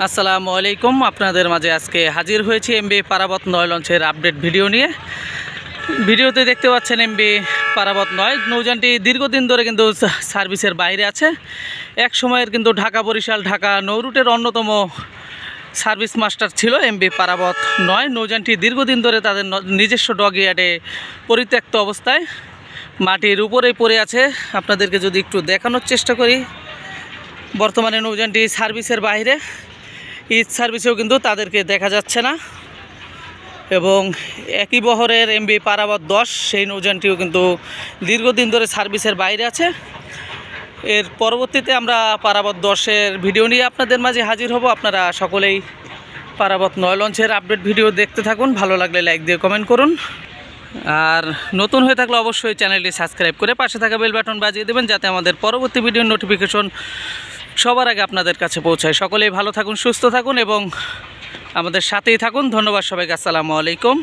আসসালামু আলাইকুম। আপনাদের মাঝে আজকে হাজির হয়েছি এমবি পারাবত 9 লঞ্চের আপডেট ভিডিও নিয়ে। ভিডিওতে দেখতে পাচ্ছেন এমবি পারাবত 9 নৌযানটি দীর্ঘদিন ধরে কিন্তু সার্ভিসের বাইরে আছে। এক সময়ের কিন্তু ঢাকা বরিশাল ঢাকা নৌ রুটের অন্যতম সার্ভিস মাস্টার ছিল এমবি পারাবত 9। নৌযানটি দীর্ঘদিন ধরে তাদের নিজস্ব ডকইয়ার্ডে পরিত্যক্ত অবস্থায় মাটির উপরেই পড়ে আছে। আপনাদেরকে যদি একটু দেখানোর চেষ্টা করি, বর্তমানে নৌযানটি সার্ভিসের বাইরে, ঈদ সার্ভিসেও কিন্তু তাদেরকে দেখা যাচ্ছে না। এবং একই বহরের এমবি পারাবত 10 সেই নৌযানটিও কিন্তু দীর্ঘদিন ধরে সার্ভিসের বাইরে আছে। এর পরবর্তীতে আমরা পারাবত 10-এর ভিডিও নিয়ে আপনাদের মাঝে হাজির হব। আপনারা সকলেই পারাবত 9 লঞ্চের আপডেট ভিডিও দেখতে থাকুন। ভালো লাগলে লাইক দিয়ে কমেন্ট করুন, আর নতুন হয়ে থাকলে অবশ্যই চ্যানেলটি সাবস্ক্রাইব করে পাশে থাকা বেল বাটন বাজিয়ে দেবেন, যাতে আমাদের পরবর্তী ভিডিওর নোটিফিকেশন সবার আগে আপনাদের কাছে পৌঁছায়। সকলেই ভালো থাকুন, সুস্থ থাকুন এবং আমাদের সাথেই থাকুন। ধন্যবাদ সবাইকে। আসসালামু আলাইকুম।